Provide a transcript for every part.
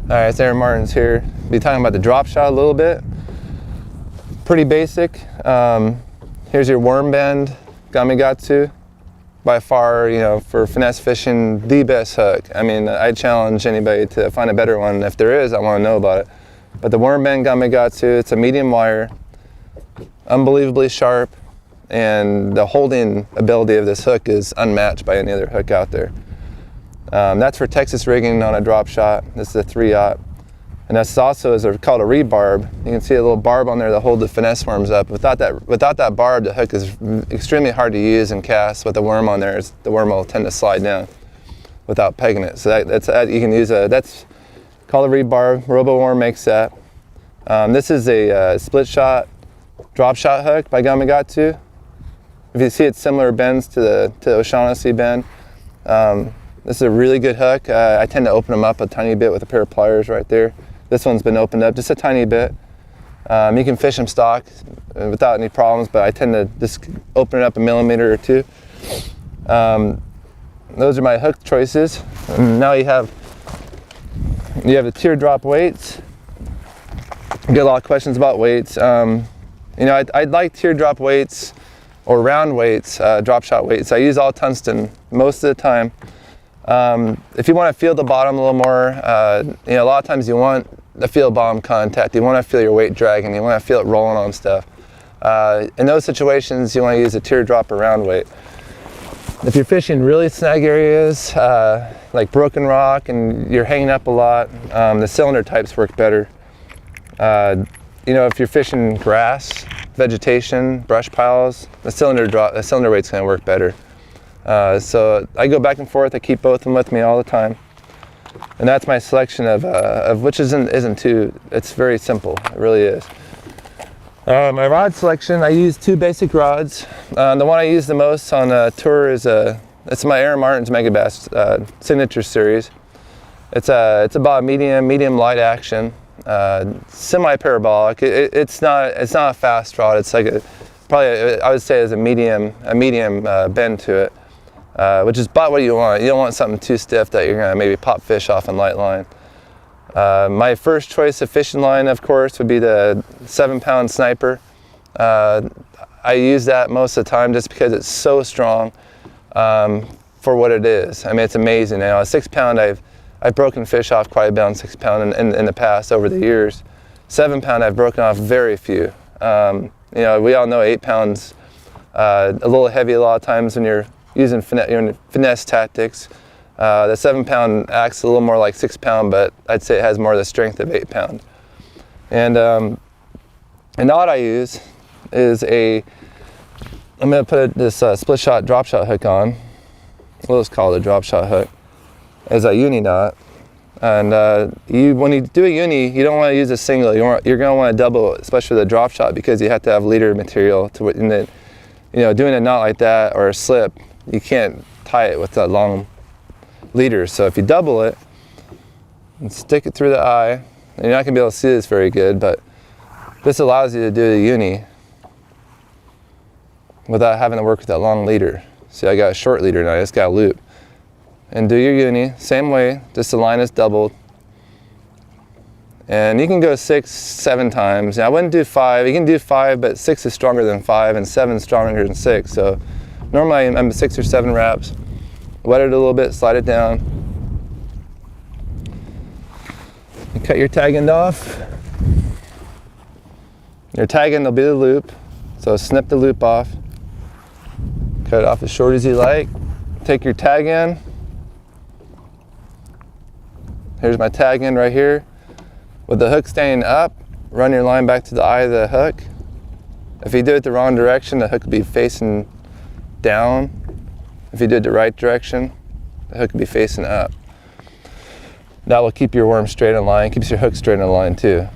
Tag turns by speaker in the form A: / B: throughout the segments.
A: Alright, it's Aaron Martens here. Be talking about the drop shot a little bit. Pretty basic. Here's your worm bend Gamakatsu. By far, for finesse fishing, the best hook. I mean, I challenge anybody to find a better one. If there is, I want to know about it. But the worm bend Gamakatsu, it's a medium wire, unbelievably sharp, and the holding ability of this hook is unmatched by any other hook out there. That's for Texas rigging on a drop shot. This is a 3/0. And that's also called a rebarb. You can see a little barb on there to hold the finesse worms up. Without that barb, the hook is extremely hard to use and cast. With the worm on there, the worm will tend to slide down without pegging it. So you can use that's called a rebarb. Roboworm makes that. This is a split shot drop shot hook by Gamakatsu. If you see, it's similar bends to the O'Shaughnessy bend. This is a really good hook. I tend to open them up a tiny bit with a pair of pliers right there. This one's been opened up just a tiny bit. You can fish them stock without any problems, but I tend to just open it up a millimeter or two. Those are my hook choices. And now you have the teardrop weights. I get a lot of questions about weights. I'd like teardrop weights or round weights, drop shot weights. I use all tungsten most of the time. If you want to feel the bottom a little more, a lot of times you want to feel bottom contact. You want to feel your weight dragging. You want to feel it rolling on stuff. In those situations, you want to use a teardrop or round weight. If you're fishing really snag areas, like broken rock, and you're hanging up a lot, the cylinder types work better. If you're fishing grass, vegetation, brush piles, the cylinder weight's going to work better. So I go back and forth. I keep both of them with me all the time, and that's my selection of which isn't too. It's very simple. It really is. My rod selection. I use two basic rods. The one I use the most on tour is it's my Aaron Martens Megabass signature series. It's about a medium light action, semi-parabolic. It's not a fast rod. It's like I would say is a medium bend to it. Which is about what you want. You don't want something too stiff that you're going to maybe pop fish off in light line. My first choice of fishing line, of course, would be the 7-pound Sniper. I use that most of the time just because it's so strong for what it is. I mean, it's amazing. A 6-pound, I've broken fish off quite a bit on 6-pound in the past over the years. 7-pound, I've broken off very few. We all know 8 pounds a little heavy a lot of times when you're using finesse tactics. The 7-pound acts a little more like 6-pound, but I'd say it has more of the strength of 8-pound. And the knot I use is I'm going to put this split shot drop shot hook on. We'll just call it a drop shot hook. It's a Uni Knot. And when you do a uni, you don't want to use a single. You're going to want to double, especially the drop shot, because you have to have leader material to doing a knot like that or a slip. You can't tie it with that long leader. So if you double it and stick it through the eye, and you're not going to be able to see this very good, but this allows you to do the uni without having to work with that long leader. See, I got a short leader now, I just got a loop. And do your uni, same way, just the line is doubled. And you can go 6, 7 times. Now, I wouldn't do 5. You can do 5, but 6 is stronger than 5, and 7 is stronger than 6. So normally I'm 6 or 7 wraps. Wet it a little bit, slide it down. You cut your tag end off. Your tag end will be the loop. So snip the loop off. Cut it off as short as you like. Take your tag end. Here's my tag end right here. With the hook staying up, run your line back to the eye of the hook. If you do it the wrong direction, the hook will be facing down. If you do it the right direction, the hook will be facing up. That will keep your worm straight in line, keeps your hook straight in line too.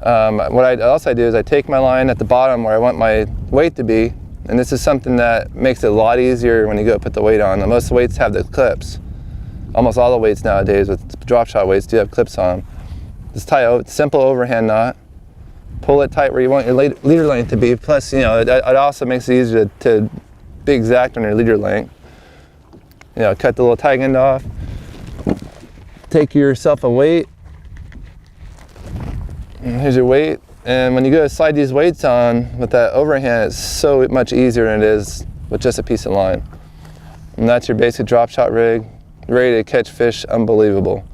A: What else I do is I take my line at the bottom where I want my weight to be, and this is something that makes it a lot easier when you go put the weight on. Most weights have the clips. Almost all the weights nowadays with drop shot weights do have clips on them. Just tie a simple overhand knot, pull it tight where you want your leader length to be. Plus, it also makes it easier to be exact on your leader length. Cut the little tag end off, take yourself a weight, And here's your weight. And when you go to slide these weights on with that overhand, it's so much easier than it is with just a piece of line. And that's your basic drop shot rig, ready to catch fish, unbelievable.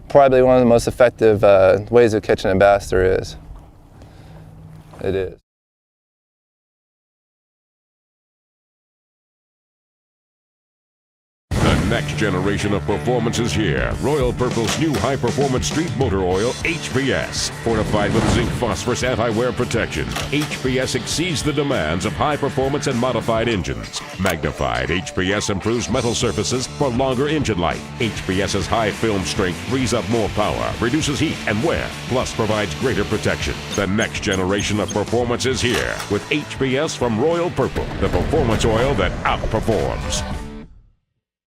A: Probably one of the most effective ways of catching a bass there is. It is.
B: The next generation of performance is here. Royal Purple's new high-performance street motor oil, HPS. Fortified with zinc phosphorus anti-wear protection, HPS exceeds the demands of high-performance and modified engines. Magnified, HPS improves metal surfaces for longer engine life. HPS's high film strength frees up more power, reduces heat and wear, plus provides greater protection. The next generation of performance is here with HPS from Royal Purple, the performance oil that outperforms.